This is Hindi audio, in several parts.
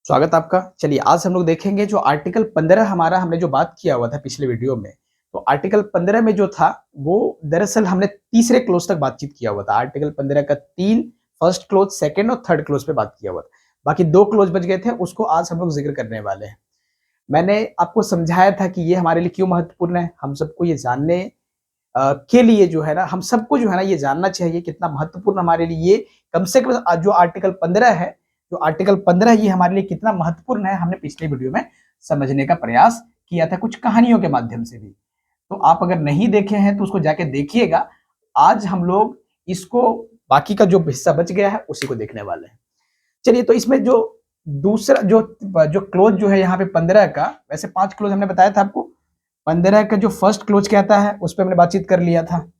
स्वागत आपका। चलिए आज हम लोग देखेंगे जो आर्टिकल 15 हमारा हमने जो बात किया हुआ था पिछले वीडियो में। तो आर्टिकल 15 में जो था वो दरअसल हमने तीसरे क्लोज तक बातचीत किया हुआ था। आर्टिकल 15 का 3 फर्स्ट क्लोज, सेकंड और थर्ड क्लोज पे बात किया हुआ था। बाकी 2 क्लोज बच गए थे, उसको आज हम लोग जिक्र करने वाले हैं। मैंने आपको समझाया था कि ये हमारे लिए क्यों महत्वपूर्ण है। हम सबको ये जानने के लिए जो है ना, हम सबको जो है ना ये जानना चाहिए कितना महत्वपूर्ण हमारे लिए कम से कम जो आर्टिकल 15 है, जो आर्टिकल 15 ये हमारे लिए कितना महत्वपूर्ण है, हमने पिछले वीडियो में समझने का प्रयास किया था कुछ कहानियों के माध्यम से भी। तो आप अगर नहीं देखे हैं तो उसको जाके देखिएगा। आज हम लोग इसको बाकी का जो हिस्सा बच गया है उसी को देखने वाले हैं। चलिए, तो इसमें जो दूसरा जो जो क्लोज जो है यहाँ पे 15 का, वैसे 5 क्लोज हमने बताया था आपको। 15 का जो फर्स्ट क्लोज कहता है उस पर हमने बातचीत कर लिया था,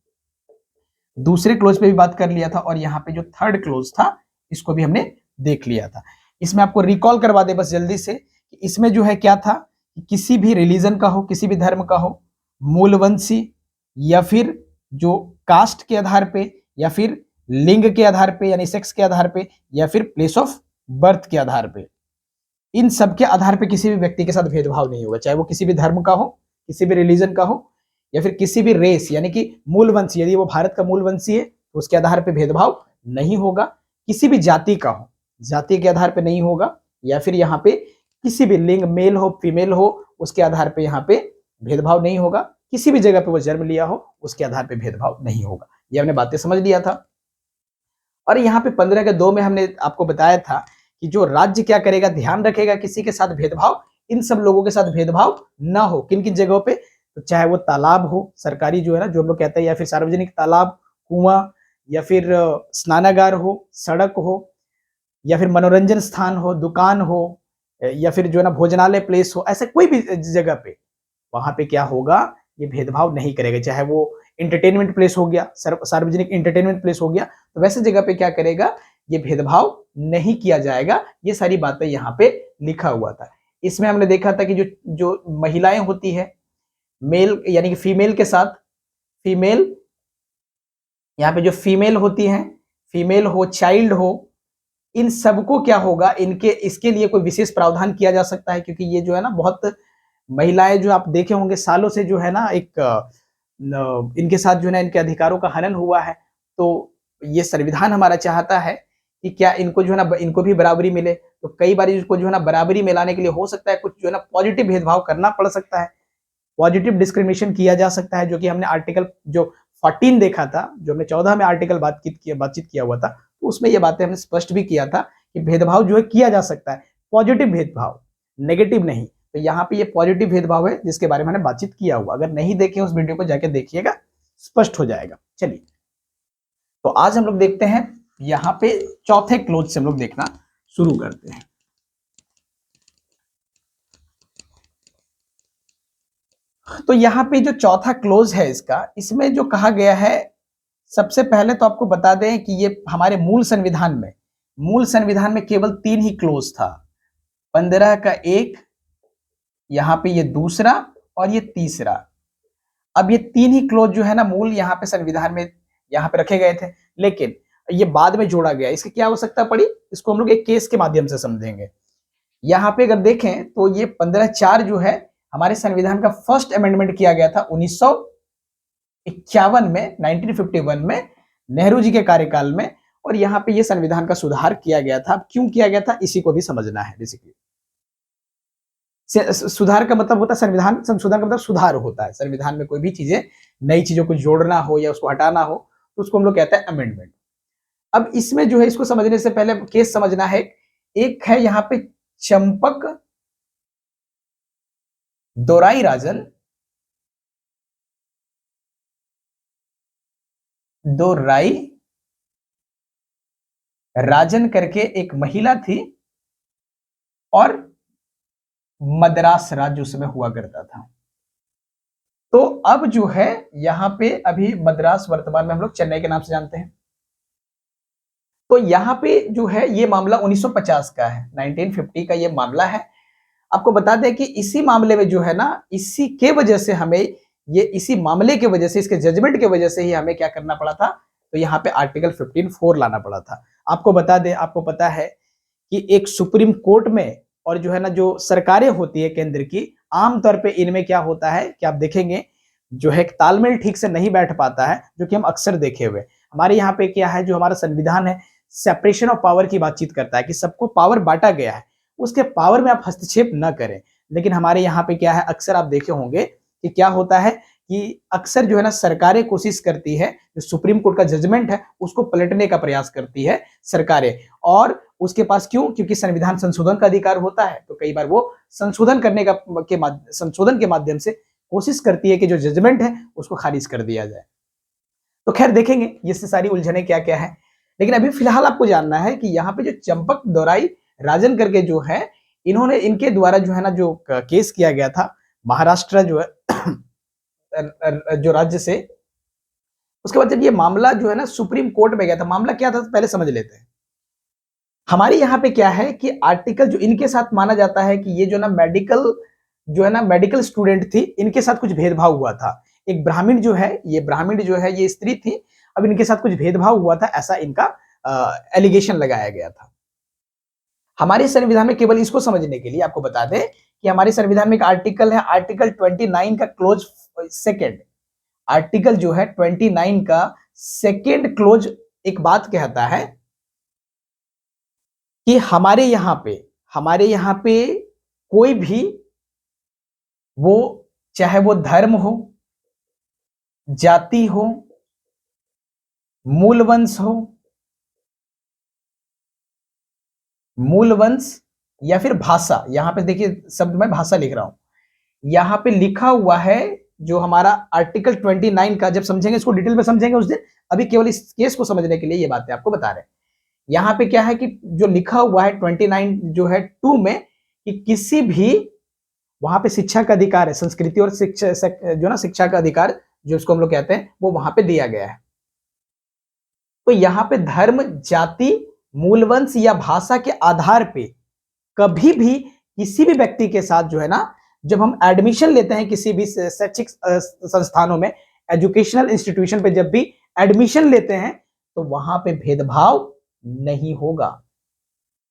दूसरे क्लोज पे भी बात कर लिया था, और यहाँ पे जो थर्ड क्लोज था इसको भी हमने देख लिया था। इसमें आपको रिकॉल करवा दे बस जल्दी से कि इसमें जो है क्या था कि किसी भी रिलीजन का हो, किसी भी धर्म का हो, मूलवंशी या फिर जो कास्ट के आधार पे या फिर लिंग के आधार पे यानी सेक्स के आधार पे या फिर प्लेस ऑफ बर्थ के आधार पे, इन सब के आधार पे किसी भी व्यक्ति के साथ भेदभाव नहीं होगा। चाहे वो किसी भी धर्म का हो, किसी भी रिलीजन का हो, या फिर किसी भी रेस यानी कि मूलवंशी, यदि वो भारत का मूलवंशी है तो उसके आधार पे भेदभाव नहीं होगा। किसी भी जाति का हो, जाति के आधार पे नहीं होगा। या फिर यहाँ पे किसी भी लिंग, मेल हो फीमेल हो, उसके आधार पे यहाँ पे भेदभाव नहीं होगा। किसी भी जगह पे वो जन्म लिया हो उसके आधार पे भेदभाव नहीं होगा। ये हमने बातें समझ लिया था। और यहाँ पे 15 के 2 में हमने आपको बताया था कि जो राज्य क्या करेगा, ध्यान रखेगा किसी के साथ भेदभाव, इन सब लोगों के साथ भेदभाव ना हो। किन किन जगहों पे, तो चाहे वो तालाब हो, सरकारी जो है ना, जो हम लोग कहते हैं, या फिर सार्वजनिक तालाब, कुआं, या फिर स्नानागार हो, सड़क हो, या फिर मनोरंजन स्थान हो, दुकान हो, या फिर जो है ना भोजनालय प्लेस हो, ऐसे कोई भी जगह पे वहां पे क्या होगा, ये भेदभाव नहीं करेगा। चाहे वो इंटरटेनमेंट प्लेस हो गया, सार्वजनिक इंटरटेनमेंट प्लेस हो गया, तो वैसे जगह पे क्या करेगा, ये भेदभाव नहीं किया जाएगा। ये सारी बातें यहाँ पे लिखा हुआ था। इसमें हमने देखा था कि जो जो महिलाएं होती है, मेल यानी कि फीमेल के साथ, फीमेल यहाँ पे जो फीमेल होती हैं, फीमेल हो, चाइल्ड हो, इन सबको क्या होगा, इनके इसके लिए कोई विशेष प्रावधान किया जा सकता है। क्योंकि ये जो है ना, बहुत महिलाएं जो आप देखे होंगे सालों से जो है ना, एक इनके साथ जो है ना इनके अधिकारों का हनन हुआ है। तो ये संविधान हमारा चाहता है कि क्या इनको जो है ना, इनको भी बराबरी मिले। तो कई बार इसको जो है ना बराबरी में लाने के लिए हो सकता है कुछ जो है ना पॉजिटिव भेदभाव करना पड़ सकता है, पॉजिटिव डिस्क्रिमिनेशन किया जा सकता है, जो कि हमने आर्टिकल जो 14 देखा था, जो हमने 14 में आर्टिकल बातचीत किया हुआ था, तो उसमें ये बातें हमने स्पष्ट भी किया था कि भेदभाव जो है किया जा सकता है, पॉजिटिव भेदभाव, नेगेटिव नहीं। तो यहाँ पे ये पॉजिटिव भेदभाव है जिसके बारे में हमने बातचीत किया हुआ। अगर नहीं देखे उस वीडियो को जाके देखिएगा, स्पष्ट हो जाएगा। चलिए, तो आज हम लोग देखते हैं यहाँ पे चौथे क्लोज से हम लोग देखना शुरू करते हैं। तो यहाँ पे जो चौथा क्लोज है इसका, इसमें जो कहा गया है, सबसे पहले तो आपको बता दें कि ये हमारे मूल संविधान में केवल 3 ही क्लोज था। 15 का 1, यहाँ पे ये दूसरा और ये तीसरा। अब ये 3 ही क्लोज जो है ना मूल यहाँ पे संविधान में यहाँ पे रखे गए थे, लेकिन ये बाद में जोड़ा गया। इसकी क्या आवश्यकता पड़ी, इसको हम लोग एक केस के माध्यम से समझेंगे। यहाँ पे अगर देखें तो ये 15(4) जो है हमारे संविधान का फर्स्ट अमेंडमेंट किया गया था 1951 में, 1951 में, नेहरू जी के कार्यकाल में। और यहाँ पे ये संविधान का सुधार किया गया था। क्यों किया गया था, इसी को भी समझना है। बेसिकली सुधार का मतलब होता है, संविधान संशोधन का मतलब सुधार होता है। संविधान में कोई भी चीजें, नई चीजों को जोड़ना हो या उसको हटाना हो, तो उसको हम लोग कहते हैं अमेंडमेंट। अब इसमें जो है, इसको समझने से पहले केस समझना है। एक है यहाँ पे चंपक दोराई राजन, दोराई राजन करके एक महिला थी, और मद्रास राज्य उस समय हुआ करता था। तो अब जो है यहाँ पे अभी मद्रास वर्तमान में हम लोग चेन्नई के नाम से जानते हैं। तो यहाँ पे जो है ये मामला 1950 का है, 1950 का ये मामला है। आपको बता दें कि इसी मामले में जो है ना, इसी के वजह से हमें ये, इसी मामले के वजह से, इसके जजमेंट के वजह से ही हमें क्या करना पड़ा था, तो यहाँ पे आर्टिकल 15(4) लाना पड़ा था। आपको बता दें, आपको पता है कि एक सुप्रीम कोर्ट में और जो है ना जो सरकारें होती है केंद्र की, आमतौर पे इनमें क्या होता है कि आप देखेंगे जो है तालमेल ठीक से नहीं बैठ पाता है, जो कि हम अक्सर देखे हुए। हमारे यहाँ पे क्या है, जो हमारा संविधान है सेपरेशन ऑफ पावर की बातचीत करता है कि सबको पावर बांटा गया है, उसके पावर में आप हस्तक्षेप न करें। लेकिन हमारे यहाँ पे क्या है, अक्सर आप देखे होंगे कि क्या होता है कि अक्सर जो है ना सरकारें कोशिश करती है, जो सुप्रीम कोर्ट का जजमेंट है उसको पलटने का प्रयास करती है सरकारें। और उसके पास क्यों? क्योंकि संविधान संशोधन का अधिकार होता है, तो कई बार वो संशोधन करने का संशोधन के माध्यम से कोशिश करती है कि जो जजमेंट है उसको खारिज कर दिया जाए। तो खैर देखेंगे ये सारी उलझने क्या क्या है। लेकिन अभी फिलहाल आपको जानना है कि यहाँ पे जो चंपक दौराई राजन करके जो है, इन्होंने इनके द्वारा जो है ना जो केस किया गया था महाराष्ट्र जो है जो राज्य से, उसके बाद जब ये मामला जो है ना सुप्रीम कोर्ट में गया था, मामला क्या था पहले समझ लेते हैं। हमारे यहाँ पे क्या है कि आर्टिकल जो इनके साथ माना जाता है कि ये जो ना मेडिकल जो है ना मेडिकल स्टूडेंट थी, इनके साथ कुछ भेदभाव हुआ था। एक ब्राह्मण जो है, ये स्त्री थी, अब इनके साथ कुछ भेदभाव हुआ था, ऐसा इनका एलिगेशन लगाया गया था। हमारे संविधान में केवल इसको समझने के लिए आपको बता दें कि हमारे संविधान में एक आर्टिकल है, आर्टिकल 29 का क्लोज सेकेंड, आर्टिकल जो है 29 का सेकेंड क्लोज एक बात कहता है कि हमारे यहाँ पे कोई भी वो, चाहे वो धर्म हो, जाति हो, मूल वंश या फिर भाषा, यहां पे देखिए शब्द मैं भाषा लिख रहा हूं, यहां पे लिखा हुआ है जो हमारा आर्टिकल 29 का, जब समझेंगे इसको डिटेल में समझेंगे उस दिन, अभी केवल इस केस को समझने के लिए ये बातें आपको बता रहे हैं। यहां पे क्या है कि जो लिखा हुआ है 29 जो है 2 में, कि किसी भी वहां पे शिक्षा का अधिकार है, संस्कृति और शिक्षा जो ना शिक्षा का अधिकार जो उसको हम लोग कहते हैं, वो वहां पे दिया गया है। तो यहां पे धर्म, जाति, मूलवंश या भाषा के आधार पे कभी भी किसी भी व्यक्ति के साथ जो है ना, जब हम एडमिशन लेते हैं किसी भी शैक्षिक संस्थानों में, एजुकेशनल इंस्टीट्यूशन पे जब भी एडमिशन लेते हैं, तो वहां पे भेदभाव नहीं होगा।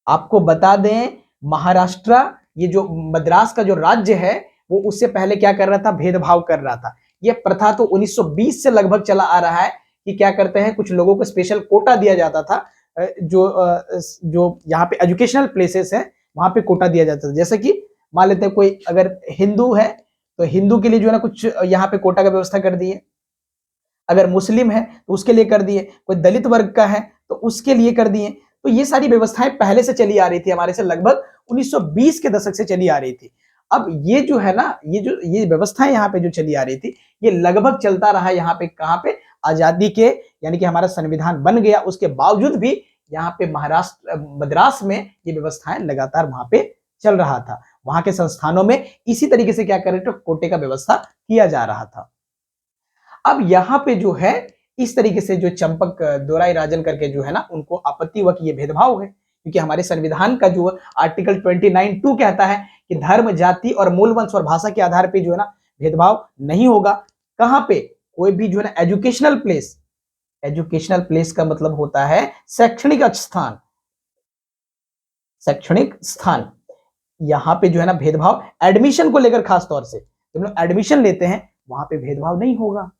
आपको बता दें, महाराष्ट्र, ये जो मद्रास का जो राज्य है, वो उससे पहले क्या कर रहा था, भेदभाव कर रहा था। यह प्रथा तो 1920 से लगभग चला आ रहा है कि क्या करते हैं, कुछ लोगों को स्पेशल कोटा दिया जाता था, जो यहाँ पे एजुकेशनल प्लेसेस है वहां पे कोटा दिया जाता था। जैसे कि मान लेते हैं कोई अगर हिंदू है तो हिंदू के लिए जो है ना कुछ यहाँ पे कोटा का व्यवस्था कर दिए, अगर मुस्लिम है तो उसके लिए कर दिए, कोई दलित वर्ग का है तो उसके लिए कर दिए। तो ये सारी व्यवस्थाएं पहले से चली आ रही थी, हमारे से लगभग 1920 के दशक से चली आ रही थी। अब ये जो है ना, ये व्यवस्थाएं यहाँ पे जो चली आ रही थी, ये लगभग चलता रहा यहाँ पे, कहाँ पे, आजादी के, यानी कि हमारा संविधान बन गया उसके बावजूद भी यहाँ पे महाराष्ट्र मद्रास में ये व्यवस्थाएं लगातार वहां पे चल रहा था। वहां के संस्थानों में इसी तरीके से क्या कर रहे थे, कोटे का व्यवस्था किया जा रहा था। अब यहाँ पे जो है इस तरीके से जो चंपक दोराई राजन करके जो है ना, उनको आपत्ति हुआ कि ये भेदभाव है, क्योंकि हमारे संविधान का जो आर्टिकल 29(2) कहता है कि धर्म, जाति और मूल वंश और भाषा के आधार पे जो है ना भेदभाव नहीं होगा। कहां पे, कोई भी जो है ना एजुकेशनल प्लेस का मतलब होता है शैक्षणिक स्थान, यहां पे जो है ना भेदभाव एडमिशन को लेकर, खास तौर से जब लोग एडमिशन लेते हैं वहां पे भेदभाव नहीं होगा।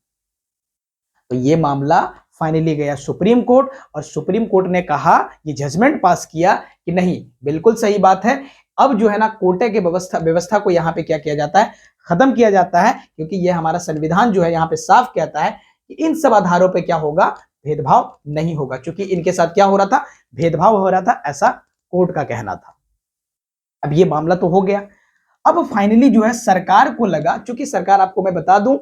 तो ये मामला फाइनली गया सुप्रीम कोर्ट, और सुप्रीम कोर्ट ने कहा, ये जजमेंट पास किया कि नहीं, बिल्कुल सही बात है। अब जो है ना कोटे के व्यवस्था को यहाँ पे क्या किया जाता है, खत्म किया जाता है, क्योंकि ये हमारा संविधान जो है यहाँ पे साफ कहता है कि इन सब आधारों पे क्या होगा, भेदभाव नहीं होगा। क्योंकि इनके साथ क्या हो रहा था, भेदभाव हो रहा था, ऐसा कोर्ट का कहना था। अब ये मामला तो हो गया। अब फाइनली जो है सरकार को लगा, क्योंकि सरकार, आपको मैं बता दूं,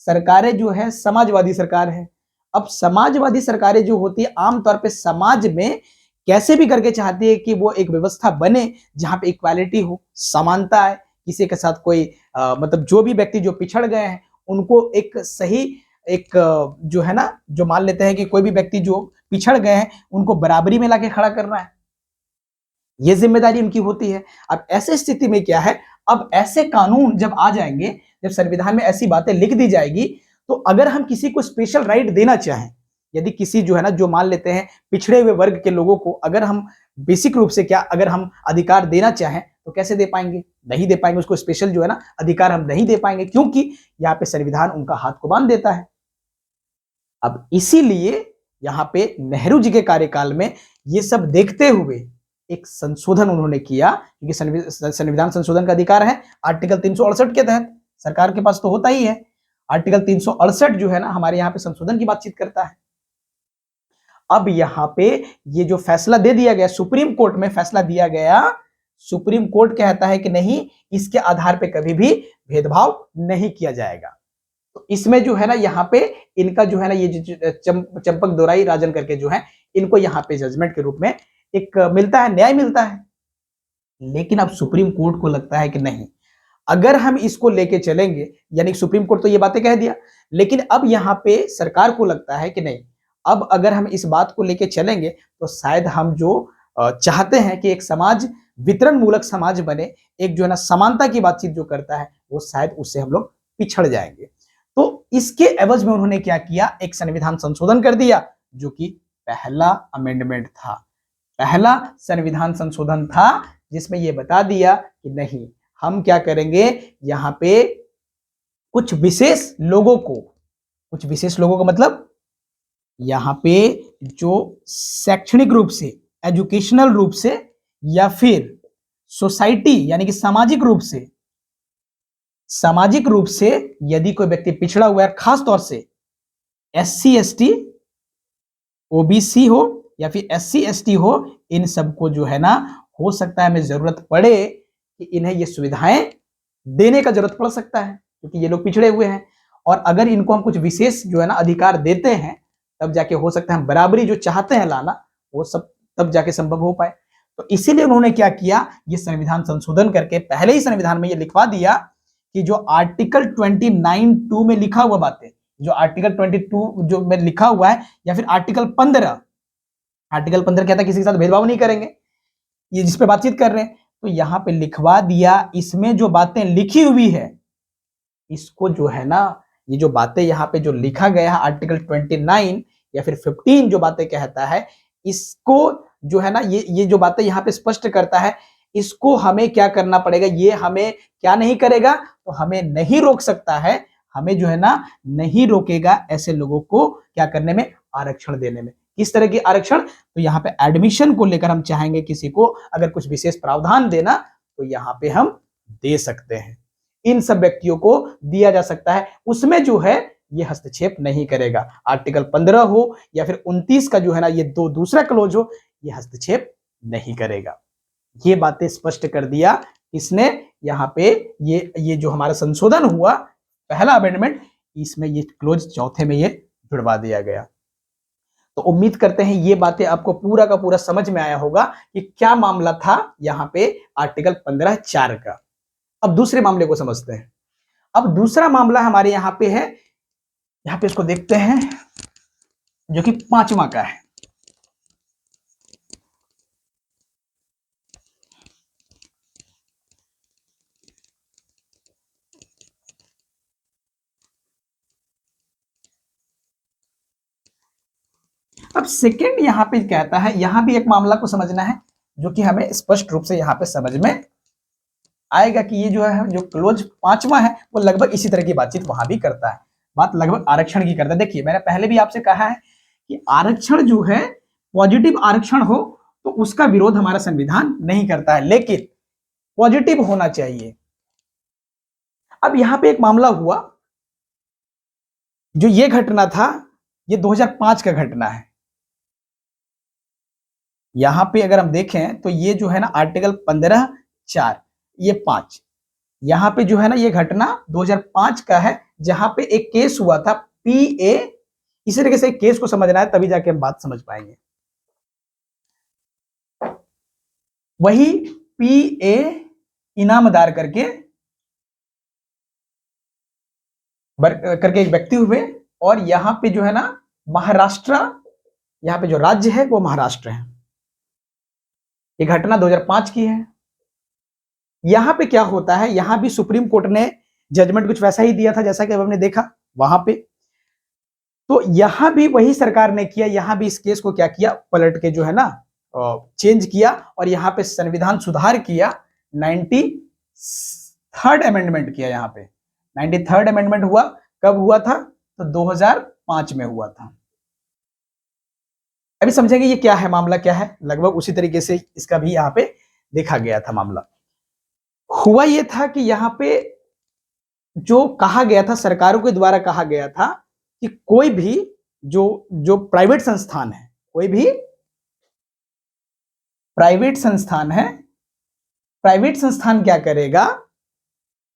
सरकारें जो है समाजवादी सरकार है। अब समाजवादी सरकारें जो होती है आमतौर पे समाज में कैसे भी करके चाहती है कि वो एक व्यवस्था बने जहां पे इक्वालिटी हो, समानता है, किसी के साथ कोई मतलब जो भी व्यक्ति जो पिछड़ गए हैं उनको एक सही, एक जो है ना, जो मान लेते हैं कि कोई भी व्यक्ति जो पिछड़ गए हैं उनको बराबरी में लाके खड़ा करना है, ये जिम्मेदारी उनकी होती है। अब ऐसे स्थिति में क्या है, अब ऐसे कानून जब आ जाएंगे, जब संविधान में ऐसी बातें लिख दी जाएगी, तो अगर हम किसी को स्पेशल राइट देना चाहें, यदि किसी जो है ना, जो मान लेते हैं पिछड़े हुए वर्ग के लोगों को अगर हम बेसिक रूप से क्या, अगर हम अधिकार देना चाहें, तो कैसे दे पाएंगे? नहीं दे पाएंगे, उसको स्पेशल जो है ना अधिकार हम नहीं दे पाएंगे, क्योंकि यहाँ पे संविधान उनका हाथ को बांध देता है। अब इसीलिए यहाँ पे नेहरू जी के कार्यकाल में ये सब देखते हुए एक संशोधन उन्होंने किया, क्योंकि संविधान संशोधन का अधिकार है आर्टिकल 368 के तहत, सरकार के पास तो होता ही है। आर्टिकल 368 जो है ना हमारे यहाँ पे संशोधन की बातचीत करता है। अब यहाँ पे ये जो फैसला दे दिया गया, सुप्रीम कोर्ट में फैसला दिया गया, सुप्रीम कोर्ट कहता है कि नहीं, इसके आधार पे कभी भी भेदभाव नहीं किया जाएगा। तो इसमें जो है ना यहाँ पे इनका जो है ना ये जो चंपक दोराई राजन करके जो है, इनको यहाँ पे जजमेंट के रूप में एक मिलता है, न्याय मिलता है। लेकिन अब सुप्रीम कोर्ट को लगता है कि नहीं, अगर हम इसको लेके चलेंगे, यानी सुप्रीम कोर्ट तो ये बातें कह दिया, लेकिन अब यहाँ पे सरकार को लगता है कि नहीं, अब अगर हम इस बात को लेके चलेंगे तो शायद हम जो चाहते हैं कि एक समाज वितरण मूलक समाज बने, एक जो है ना समानता की बातचीत जो करता है, वो शायद उससे हम लोग पिछड़ जाएंगे। तो इसके एवज में उन्होंने क्या किया, एक संविधान संशोधन कर दिया, जो कि पहला अमेंडमेंट था, पहला संविधान संशोधन था, जिसमें यह बता दिया कि नहीं, हम क्या करेंगे, यहाँ पे कुछ विशेष लोगों को मतलब यहाँ पे जो शैक्षणिक रूप से, एजुकेशनल रूप से, या फिर सोसाइटी यानी कि सामाजिक रूप से यदि कोई व्यक्ति पिछड़ा हुआ है, खास तौर से SC ST OBC हो या फिर SC ST हो, इन सबको जो है ना हो सकता है हमें जरूरत पड़े कि इन्हें ये सुविधाएं देने का जरूरत पड़ सकता है, क्योंकि ये लोग पिछड़े हुए हैं, और अगर इनको हम कुछ विशेष जो है ना अधिकार देते हैं, तब जाके हो सकता है बराबरी जो चाहते हैं लाना, वो सब तब जाके संभव हो पाए। तो इसीलिए उन्होंने क्या किया, ये संविधान संशोधन करके पहले ही संविधान में ये लिखवा दिया कि जो आर्टिकल 29(2) में लिखा हुआ बातें, जो आर्टिकल 22 जो में लिखा हुआ है, या फिर आर्टिकल 15 कहता है किसी के साथ भेदभाव नहीं करेंगे, ये जिस पे बातचीत कर रहे हैं, तो यहां पे लिखवा दिया, इसमें जो बातें लिखी हुई है, इसको जो है ना, ये जो बातें यहाँ पे जो लिखा गया है आर्टिकल 29 या फिर 15 जो बातें कहता है, इसको जो है ना ये जो बातें यहाँ पे स्पष्ट करता है, इसको हमें क्या करना पड़ेगा, ये हमें क्या नहीं करेगा, तो हमें नहीं रोक सकता है, हमें जो है ना नहीं रोकेगा ऐसे लोगों को क्या करने में, आरक्षण देने में। किस तरह की आरक्षण, तो यहाँ पे एडमिशन को लेकर हम चाहेंगे किसी को अगर कुछ विशेष प्रावधान देना, तो यहाँ पे हम दे सकते हैं, इन सब व्यक्तियों को दिया जा सकता है, उसमें जो है ये हस्तक्षेप नहीं करेगा। आर्टिकल 15 हो या फिर 29 का जो है ना ये दूसरा क्लोज हो, ये हस्तक्षेप नहीं करेगा। ये बातें स्पष्ट कर दिया इसने, यहाँ पे ये जो हमारा संशोधन हुआ, पहला अमेंडमेंट, इसमें ये क्लोज चौथे में ये जुड़वा दिया गया। तो उम्मीद करते हैं ये बातें आपको पूरा का पूरा समझ में आया होगा कि क्या मामला था यहाँ पे आर्टिकल 15(4) का। अब दूसरे मामले को समझते हैं। अब दूसरा मामला हमारे यहाँ पे है, यहाँ पे इसको देखते हैं, जो कि 5वां का है। अब सेकंड यहाँ पे कहता है, यहां भी एक मामला को समझना है, जो कि हमें स्पष्ट रूप से यहाँ पे समझ में आएगा कि ये जो है, जो क्लोज 5वां है, वो लगभग इसी तरह की बातचीत वहां भी करता है, बात लगभग आरक्षण की करता है। देखिए मैंने पहले भी आपसे कहा है कि आरक्षण जो है, पॉजिटिव आरक्षण हो तो उसका विरोध हमारा संविधान नहीं करता है, लेकिन पॉजिटिव होना चाहिए। अब यहां पे एक मामला हुआ, जो ये घटना था, ये 2005 का घटना है। यहां पे अगर हम देखें तो ये जो है ना आर्टिकल 15(4), ये 5, यहां पे जो है ना ये घटना 2005 का है, जहां पे एक केस हुआ था PA। इसी तरीके से केस को समझना है, तभी जाके हम बात समझ पाएंगे। वही PA इनामदार करके एक व्यक्ति हुए, और यहां पे जो है ना महाराष्ट्र, यहां पे जो राज्य है वो महाराष्ट्र है। ये घटना 2005 की है। यहां पे क्या होता है, यहां भी सुप्रीम कोर्ट ने जजमेंट कुछ वैसा ही दिया था जैसा कि हमने देखा वहां पे। तो यहां भी वही सरकार ने किया, यहां भी इस केस को क्या किया, पलट के जो है ना चेंज किया, और यहां पे संविधान सुधार किया, 93rd अमेंडमेंट किया यहाँ पे। 93rd अमेंडमेंट हुआ, कब हुआ था? तो 2005 में हुआ था। अभी समझेंगे ये क्या है, मामला क्या है। लगभग उसी तरीके से इसका भी यहाँ पे देखा गया था मामला। हुआ ये था कि यहाँ पे जो कहा गया था, सरकारों के द्वारा कहा गया था कि कोई भी जो जो प्राइवेट संस्थान है, कोई भी प्राइवेट संस्थान है, प्राइवेट संस्थान क्या करेगा,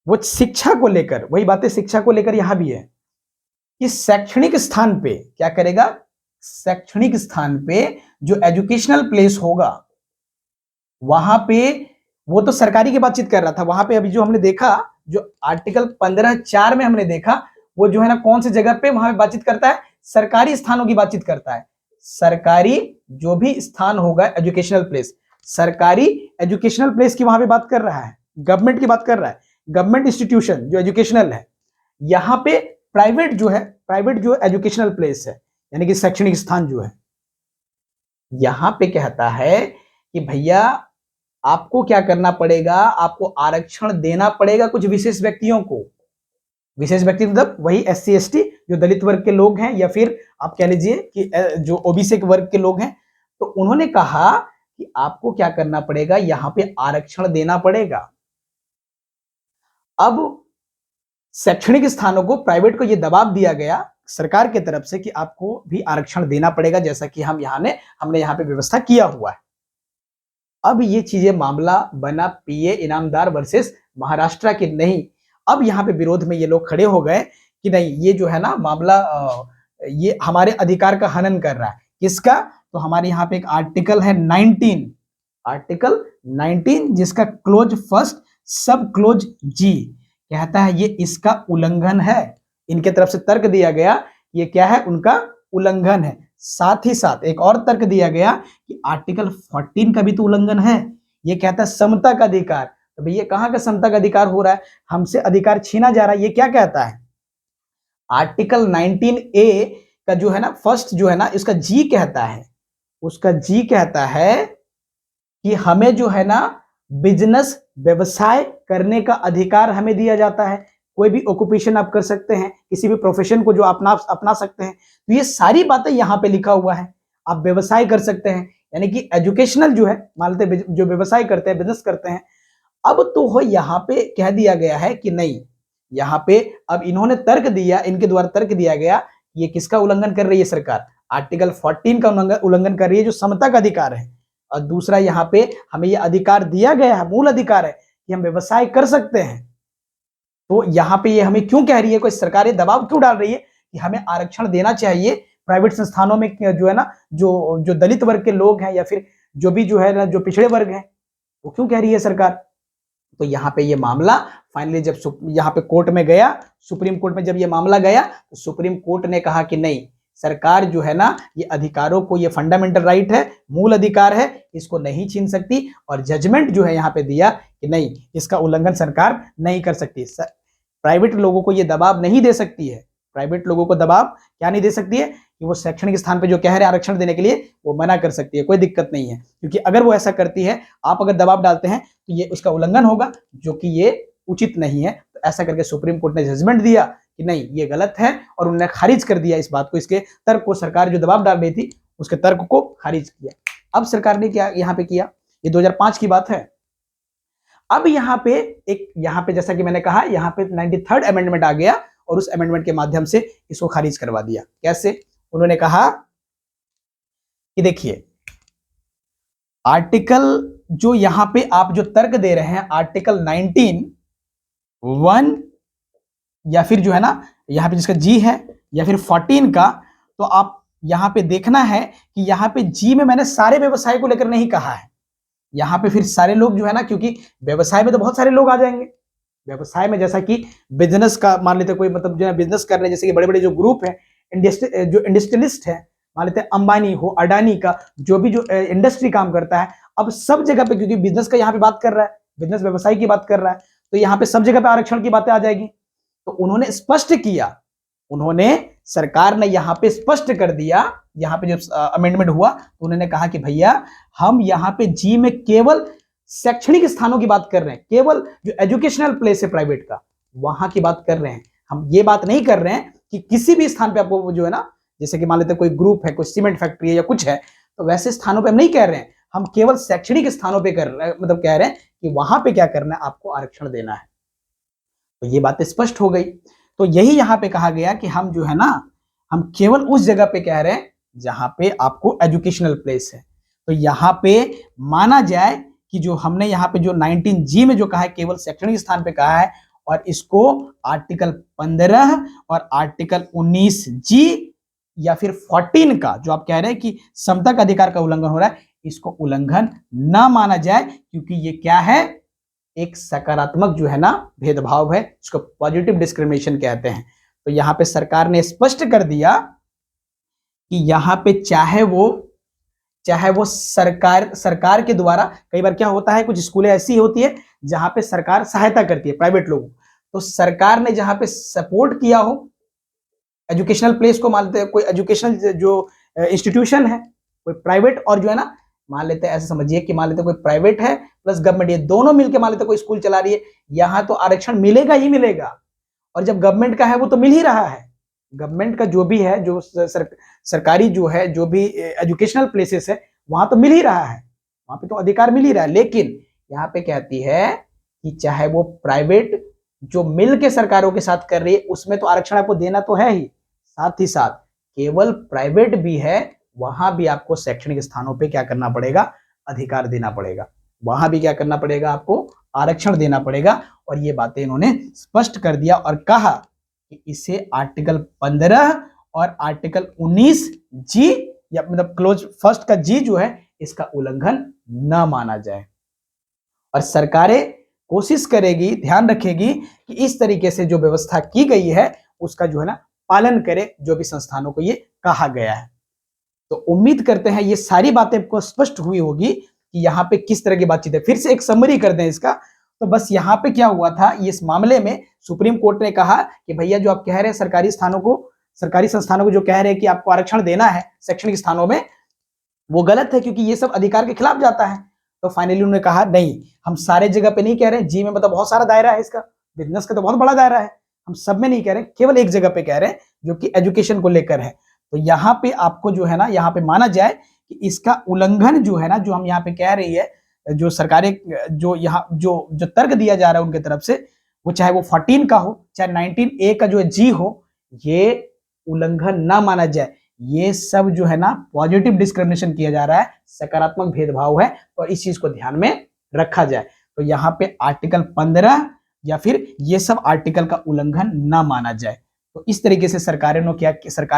वो शिक्षा को लेकर, वही बातें शिक्षा को लेकर यहां भी है कि शैक्षणिक स्थान पे क्या करेगा, शैक्षणिक स्थान पे जो एजुकेशनल प्लेस होगा वहां पे, वो तो सरकारी की बातचीत कर रहा था वहां पे। अभी जो हमने देखा, जो आर्टिकल 15(4) में हमने देखा, वो जो है ना कौन सी जगह पे वहां पे बातचीत करता है, सरकारी स्थानों की बातचीत करता है। सरकारी जो भी स्थान होगा एजुकेशनल प्लेस, सरकारी एजुकेशनल प्लेस की वहां पे बात कर रहा है, गवर्नमेंट की बात कर रहा है, गवर्नमेंट इंस्टीट्यूशन जो एजुकेशनल है। यहां पे प्राइवेट जो है, प्राइवेट जो एजुकेशनल प्लेस है यानी कि शैक्षणिक स्थान जो है, यहां पे कहता है कि भैया आपको क्या करना पड़ेगा, आपको आरक्षण देना पड़ेगा कुछ विशेष व्यक्तियों को। विशेष व्यक्ति मतलब वही SC ST जो दलित वर्ग के लोग हैं, या फिर आप कह लीजिए कि जो OBC वर्ग के लोग हैं। तो उन्होंने कहा कि आपको क्या करना पड़ेगा, यहां पे आरक्षण देना पड़ेगा। अब शैक्षणिक स्थानों को, प्राइवेट को यह दबाव दिया गया सरकार की तरफ से कि आपको भी आरक्षण देना पड़ेगा, जैसा कि हमने यहां पे व्यवस्था किया हुआ है। अब ये चीजें मामला बना PA इनामदार वर्सेस महाराष्ट्र की नहीं। अब यहाँ पे विरोध में ये लोग खड़े हो गए कि नहीं, ये जो है ना मामला ये हमारे अधिकार का हनन कर रहा है। किसका? तो हमारे यहाँ पे एक आर्टिकल है 19, आर्टिकल 19 जिसका क्लोज फर्स्ट सब क्लोज G कहता है ये इसका उल्लंघन है। इनके तरफ से तर्क दिया गया, ये क्या है, उनका उल्लंघन है। साथ ही साथ एक और तर्क दिया गया कि आर्टिकल 14 का भी तो उल्लंघन है। ये कहता है समता का अधिकार। तो भैया कहां का समता का अधिकार हो रहा है, हमसे अधिकार छीना जा रहा है। ये क्या कहता है, आर्टिकल 19A का जो है ना फर्स्ट जो है ना, इसका G कहता है, उसका G कहता है कि हमें जो है ना बिजनेस, व्यवसाय करने का अधिकार हमें दिया जाता है। कोई भी ऑक्यूपेशन आप कर सकते हैं, किसी भी प्रोफेशन को जो अपना सकते हैं। तो ये सारी बातें यहाँ पे लिखा हुआ है। आप व्यवसाय कर सकते हैं, यानी कि एजुकेशनल जो है, मान लेते जो व्यवसाय करते हैं, बिजनेस करते हैं। अब तो हो यहाँ पे कह दिया गया है कि नहीं, यहाँ पे अब इन्होंने तर्क दिया, इनके द्वारा तर्क दिया गया, ये किसका उल्लंघन कर रही है सरकार, आर्टिकल 14 का उल्लंघन कर रही है, जो समता का अधिकार है। और दूसरा यहाँ पे हमें यह अधिकार दिया गया है, मूल अधिकार है कि हम व्यवसाय कर सकते हैं। तो यहाँ पे ये हमें क्यों कह रही है, कोई सरकार दबाव क्यों डाल रही है कि हमें आरक्षण देना चाहिए प्राइवेट संस्थानों में, जो है ना जो दलित वर्ग के लोग हैं, या फिर जो भी जो है ना जो पिछड़े वर्ग हैं, वो क्यों कह रही है सरकार। तो यहाँ पे ये मामला फाइनली जब यहाँ पे कोर्ट में गया, सुप्रीम कोर्ट में जब ये मामला गया, तो सुप्रीम कोर्ट ने कहा कि नहीं, सरकार जो है ना ये अधिकारों को, ये फंडामेंटल राइट है, मूल अधिकार है, इसको नहीं छीन सकती। और जजमेंट जो है यहाँ पे दिया कि नहीं, इसका उल्लंघन सरकार नहीं कर सकती। प्राइवेट लोगों को ये दबाव नहीं दे सकती है, प्राइवेट लोगों को दबाव क्या नहीं दे सकती है कि वो शैक्षणिक स्थान पे जो कह रहे हैं आरक्षण देने के लिए, वो मना कर सकती है, कोई दिक्कत नहीं है। क्योंकि अगर वो ऐसा करती है, आप अगर दबाव डालते हैं, तो ये उसका उल्लंघन होगा, जो कि ये उचित नहीं है। तो ऐसा करके सुप्रीम कोर्ट ने जजमेंट दिया कि नहीं, ये गलत है, और उन्होंने खारिज कर दिया इस बात को, इसके तर्क को, सरकार जो दबाव डाल रही थी उसके तर्क को खारिज किया। अब सरकार ने क्या यहाँ पे किया, ये 2005 की बात है। अब यहाँ पे जैसा कि मैंने कहा, यहाँ पे 93rd अमेंडमेंट आ गया, और उस अमेंडमेंट के माध्यम से इसको खारिज करवा दिया। कैसे? उन्होंने कहा कि देखिए, आर्टिकल जो यहां पे आप जो तर्क दे रहे हैं, आर्टिकल 19(1) या फिर जो है ना यहां पे जिसका G है, या फिर 14 का, तो आप यहां पे देखना है कि यहां पे G में मैंने सारे व्यवसाय को लेकर नहीं कहा है। यहां पे फिर सारे लोग जो है ना, क्योंकि व्यवसाय में तो बहुत सारे लोग आ जाएंगे। व्यवसाय में जैसा कि बिजनेस का मान लेते, कोई मतलब जो है बिजनेस कर रहे हैं, जैसे कि बड़े बड़े जो ग्रुप है, जो इंडस्ट्रियलिस्ट है, मान लेते हैं अंबानी हो, अडानी का, जो भी जो इंडस्ट्री काम करता है, अब सब जगह पे, क्योंकि बिजनेस का यहाँ पे बात कर रहा है, बिजनेस व्यवसाय की बात कर रहा है, तो यहाँ पे सब जगह पे आरक्षण की बातें आ जाएगी। तो उन्होंने स्पष्ट किया, सरकार ने यहाँ पे स्पष्ट कर दिया, यहाँ पे जब अमेंडमेंट हुआ तो उन्होंने कहा कि भैया हम यहाँ पे G में केवल शैक्षणिक स्थानों की बात कर रहे हैं, केवल जो एजुकेशनल प्लेस है प्राइवेट का, वहां की बात कर रहे हैं। हम ये बात नहीं कर रहे हैं कि किसी भी स्थान पे आपको जो है ना, जैसे कि मान लेते हैं कोई ग्रुप है, कोई सीमेंट फैक्ट्री है या कुछ है, तो वैसे स्थानों पे हम नहीं कह रहे हैं, हम केवल शैक्षणिक स्थानों पे कर रहे हैं, मतलब कह रहे हैं कि वहां पे क्या करना है, आपको आरक्षण देना है। तो ये बातें स्पष्ट हो गई। तो यही यहां पे कहा गया कि हम जो है ना, हम केवल उस जगह पे कह रहे हैं जहां पे आपको एजुकेशनल प्लेस है। तो यहां पे माना जाए कि जो हमने यहाँ पे जो 19G में जो कहा है, केवल शैक्षणिक स्थान पे कहा है, और इसको आर्टिकल 15 और आर्टिकल 19G या फिर 14 का जो आप कह रहे हैं कि समता का अधिकार का उल्लंघन हो रहा है, इसको उल्लंघन ना माना जाए, क्योंकि ये क्या है, एक सकारात्मक जो है ना भेदभाव है, इसको पॉजिटिव डिस्क्रिमिनेशन कहते हैं। तो यहां पे सरकार ने स्पष्ट कर दिया कि यहां पे चाहे वो सरकार के द्वारा, कई बार क्या होता है, कुछ स्कूलें ऐसी होती है जहां पे सरकार सहायता करती है प्राइवेट लोगों, तो सरकार ने जहां पे सपोर्ट किया हो एजुकेशनल प्लेस को, मान लेते हैं कोई एजुकेशनल जो इंस्टीट्यूशन है, कोई प्राइवेट और जो है ना, मान लेते हैं ऐसे समझिए कि मान लेते हैं कोई प्राइवेट है प्लस गवर्नमेंट, ये दोनों मिलकर मान लेते हैं कोई स्कूल चला रही है, यहां तो आरक्षण मिलेगा ही मिलेगा। और जब गवर्नमेंट का है वो तो मिल ही रहा है, गवर्नमेंट का जो भी है, जो सरकारी जो है, जो भी एजुकेशनल प्लेसेस है, वहां तो मिल ही रहा है, वहां पे तो अधिकार मिल ही रहा है। लेकिन यहाँ पे कहती है कि चाहे वो प्राइवेट जो मिल के सरकारों के साथ कर रही है, उसमें तो आरक्षण आपको देना तो है ही, साथ ही साथ केवल प्राइवेट भी है, वहां भी आपको शैक्षणिक स्थानों पे क्या करना पड़ेगा, अधिकार देना पड़ेगा, वहां भी क्या करना पड़ेगा, आपको आरक्षण देना पड़ेगा। और ये बातें इन्होंने स्पष्ट कर दिया और कहा कि इसे आर्टिकल 15 और आर्टिकल 19G या मतलब क्लोज फर्स्ट का जी जो है, इसका उल्लंघन न माना जाए। और सरकारें कोशिश करेगी, ध्यान रखेगी कि इस तरीके से जो व्यवस्था की गई है उसका जो है ना पालन करे, जो भी संस्थानों को ये कहा गया है। तो उम्मीद करते हैं ये सारी बातें आपको स्पष्ट हुई होगी कि यहाँ पे किस तरह की बातचीत है। फिर से एक समरी कर दें इसका, तो बस यहाँ पे क्या हुआ था, इस मामले में सुप्रीम कोर्ट ने कहा कि भैया जो आप कह रहे हैं सरकारी संस्थानों को जो कह रहे हैं कि आपको आरक्षण देना है शैक्षणिक स्थानों में, वो गलत है, क्योंकि ये सब अधिकार के खिलाफ जाता है। तो फाइनली उन्होंने कहा नहीं, हम सारे जगह पे नहीं कह रहे हैं, जी में मतलब बहुत सारा दायरा है इसका, बिजनेस का तो बहुत बड़ा दायरा है, हम सब में नहीं कह रहे, केवल एक जगह पे कह रहे हैं जो कि एजुकेशन को लेकर है। तो यहाँ पे आपको जो है ना, यहाँ पे माना जाए कि इसका उल्लंघन जो है ना, जो हम यहाँ पे कह रही है, जो सरकारें जो यहाँ जो तर्क दिया जा रहा है उनके तरफ से, वो चाहे वो 14 का हो, चाहे 19A का जो जी हो, ये उल्लंघन ना माना जाए। ये सब जो है ना पॉजिटिव डिस्क्रिमिनेशन किया जा रहा है, सकारात्मक भेदभाव है, और इस चीज को ध्यान में रखा जाए। तो यहाँ पे आर्टिकल 15 या फिर ये सब आर्टिकल का उल्लंघन ना माना जाए। तो इस तरीके से सरकार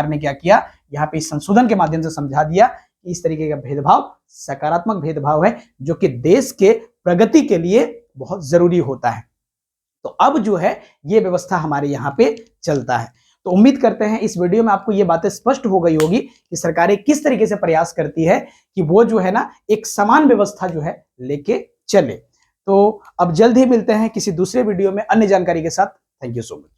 ने क्या किया, यहाँ पे इस संशोधन के माध्यम से समझा दिया कि इस तरीके का भेदभाव सकारात्मक भेदभाव है, जो कि देश के प्रगति के लिए बहुत जरूरी होता है। तो अब जो है ये व्यवस्था हमारे यहाँ पे चलता है। तो उम्मीद करते हैं इस वीडियो में आपको ये बातें स्पष्ट हो गई होगी कि सरकारें किस तरीके से प्रयास करती है कि वो जो है ना एक समान व्यवस्था जो है लेके चले। तो अब जल्द ही मिलते हैं किसी दूसरे वीडियो में अन्य जानकारी के साथ। Thank you so much.